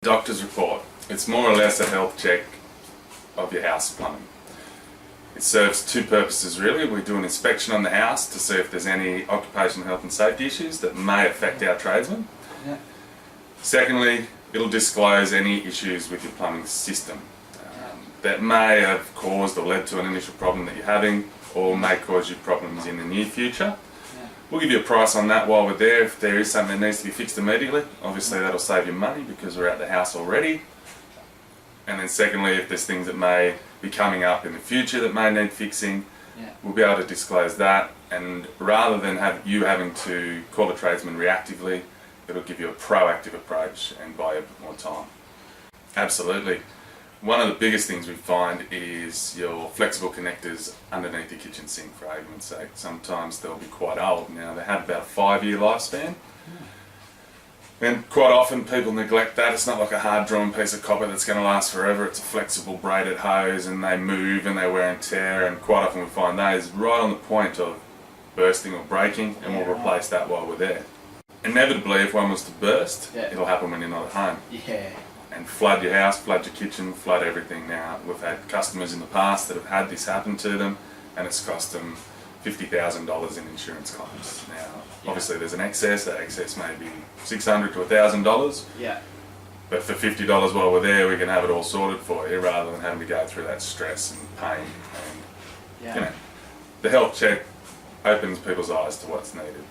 Doctor's report. It's more or less a health check of your house plumbing. It serves two purposes really. We do an inspection on the house to see if there's any occupational health and safety issues that may affect our tradesmen. Yeah. Secondly, it'll disclose any issues with your plumbing system that may have caused or led to an initial problem that you're having, or may cause you problems in the near future. We'll give you a price on that while we're there. If there is something that needs to be fixed immediately, obviously that'll save you money because we're at the house already. And then secondly, if there's things that may be coming up in the future that may need fixing, we'll be able to disclose that. And rather than having to call a tradesman reactively, it'll give you a proactive approach and buy you a bit more time. Absolutely. One of the biggest things we find is your flexible connectors underneath your kitchen sink, for argument's sake. Sometimes they'll be quite old. Now they have about a 5-year lifespan. And quite often people neglect that. It's not like a hard drawn piece of copper that's going to last forever. It's a flexible braided hose and they move and they wear and tear, and quite often we find those right on the point of bursting or breaking, and we'll replace that while we're there. Inevitably, if one was to burst, it'll happen when you're not at home. And flood your house, flood your kitchen, flood everything. Now, we've had customers in the past that have had this happen to them, and it's cost them $50,000 in insurance claims. Now, obviously there's an excess. That excess may be $600 to $1,000. But for $50 while we're there, we can have it all sorted for you, rather than having to go through that stress and pain. And you know, the health check opens people's eyes to what's needed.